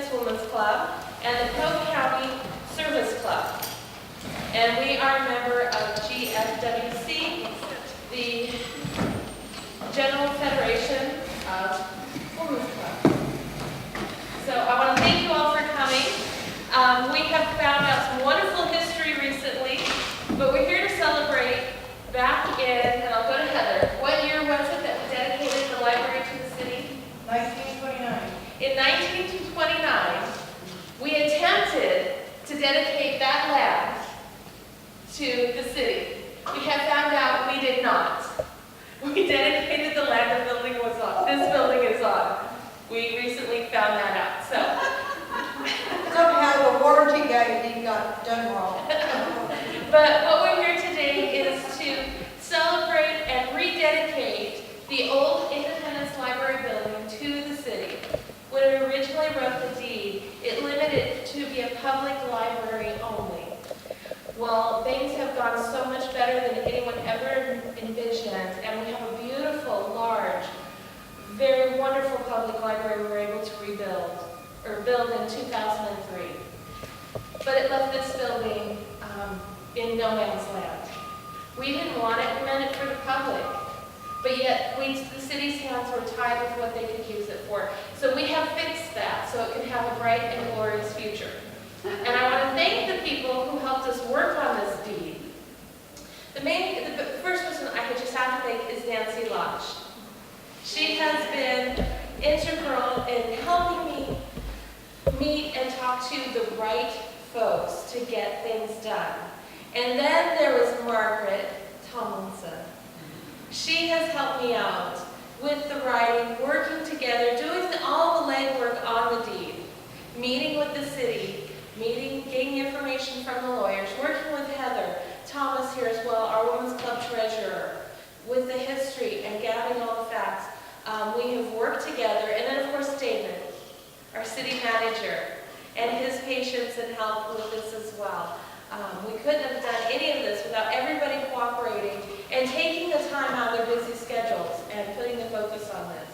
Independence Women's Club and the Polk County Service Club. And we are a member of GFWC, the General Federation of Women's Clubs. So I want to thank you all for coming. We have found out some wonderful history recently, but we're here to celebrate back in, and I'll go to Heather. What year was it that we dedicated the library to the city? 1929. In 1929, we attempted to dedicate that land to the city. We have found out we did not. We dedicated the land the building was on. This building is on. We recently found that out. So Somehow the warranty guy got done wrong. but what we're here today is to celebrate and rededicate the old Independence Library building to the city. When we originally wrote the deed, it limited it to be a public library only. Well, things have gone so much better than anyone ever envisioned, and we have a beautiful, large, very wonderful public library we were able to build in 2003. But it left this building in no man's land. We didn't want it, we meant it for the public. But yet, the city's hands were tied with what they could use it for. So we have fixed that so it can have a bright and glorious future. And I want to thank the people who helped us work on this deed. The first person I could just have to thank is Nancy Lodge. She has been integral in helping me meet and talk to the right folks to get things done. And then there was Margaret Tomlinson. She has helped me out with the writing, working together, doing all the legwork on the deed, meeting with the city, getting information from the lawyers, working with Heather Thomas here as well, our Women's Club treasurer, with the history and gathering all the facts. We have worked together, and then of course David, our city manager, and his patience and help with this as well. We couldn't have done any of this without everybody cooperating and taking the time out of their busy schedules and putting the focus on this.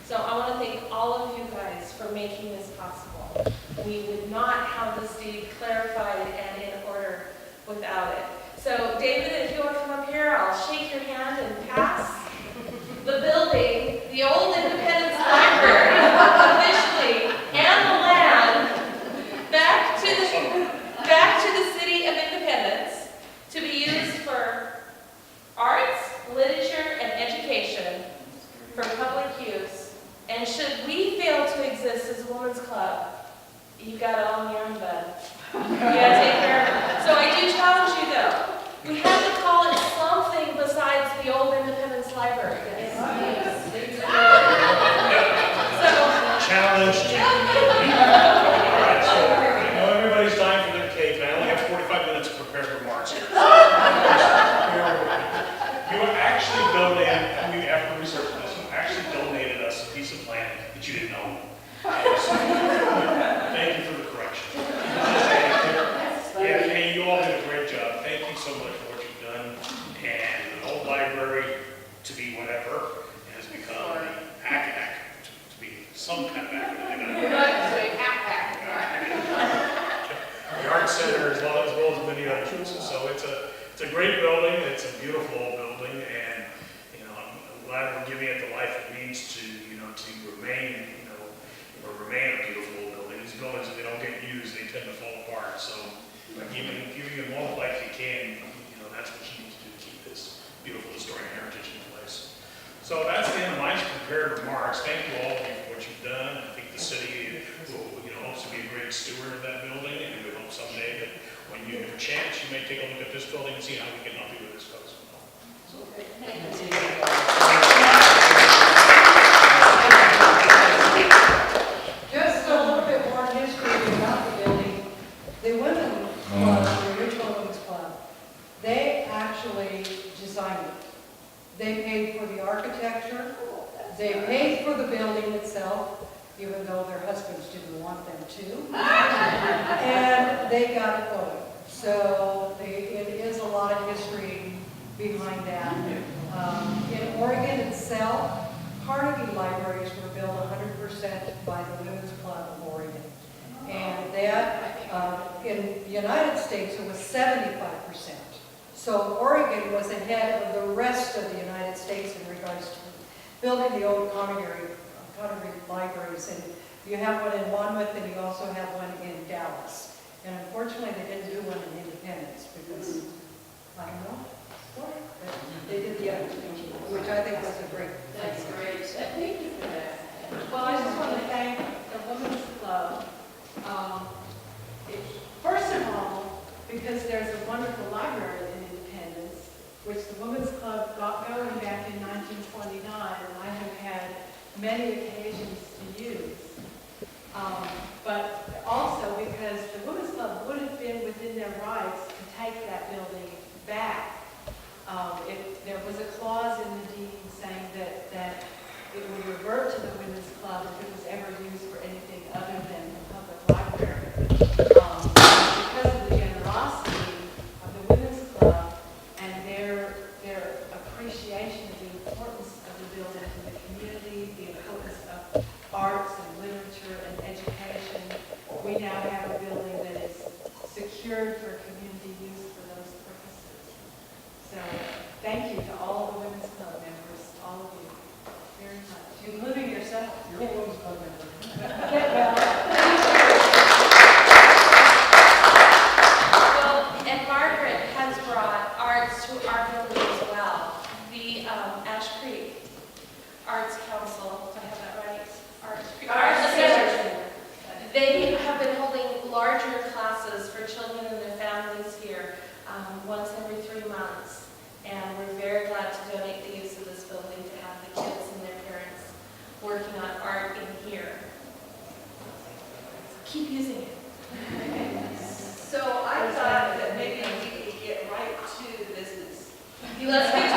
So I want to thank all of you guys for making this possible. We would not have this deed clarified and in order without it. So David, if you want to come up here, I'll shake your hand and pass the building, the old Independence Library, officially, and the land back to the city of Independence to be used for arts, literature, and education for public use. And should we fail to exist as a women's club, you got it all in your own bud. You gotta take care of it. So I do challenge you though. We have to call it something besides the old Independence Library. Challenge. All right, so I know everybody's dying for their cake, and I only have 45 minutes to prepare remarks here. You actually donated, after researching this, you actually donated us a piece of land that you didn't own. So, thank you for the correction. Yeah, hey, you all did a great job. Thank you so much for what you've done. And the old library, to be whatever, has become to be some kind of acronym. The Art Center as well as many others. So it's a great building. It's a beautiful old building, and I'm glad we're giving it the life it needs to remain a beautiful old building. These buildings, if they don't get used, they tend to fall apart. So by giving them all the life you can, that's what you need to do to keep this beautiful historic heritage in place. So that's the end of my prepared remarks. Thank you all for what you've done. I think the city hopes to be a great steward of that building, and we hope someday that when you have a chance, you may take a look at this building and see how we can help you with this folks. So, Just a little bit more history about the building. The Women's Club, the original Women's Club, they actually designed it. They paid for the architecture. They paid for the building itself, even though their husbands didn't want them to. And they got it going. So it is a lot of history behind that. In Oregon itself, Carnegie libraries were built 100% by the Women's Club of Oregon. that. In the United States, it was 75%. So Oregon was ahead of the rest of the United States in regards to building the old Connery libraries. And you have one in Monmouth, and you also have one in Dallas. And unfortunately, they didn't do one in Independence because, I don't know, but they did the other two, which I think was a great thing. That's great. Thank you for that. Well, I just want to thank the Women's Club. First of all, because there's a wonderful library in Independence, which the Women's Club got going back in 1929, and I have had many occasions to use. But also because the Women's Club would have been within their rights to take that building back. If there was a clause in the deed saying that it would revert to the Women's Club if it was ever used for anything other than the public library. Because of the generosity of the Women's Club and their appreciation of the importance of the building to the community, the importance of arts and literature and education, we now have a building that is secured for community use for those purposes. So thank you to all the Women's Club members, all of you, very much. Including yourself, you're a women's club member. Well, and Margaret has brought arts to our building as well. The Ash Creek Arts Council, do I have that right? Arts Association. They have been holding larger classes for children and their families here once every 3 months. And we're very glad to donate the use of this building to have the kids and their parents working on art in here. Keep using it. So I thought that maybe we could get right to the business. Let's get to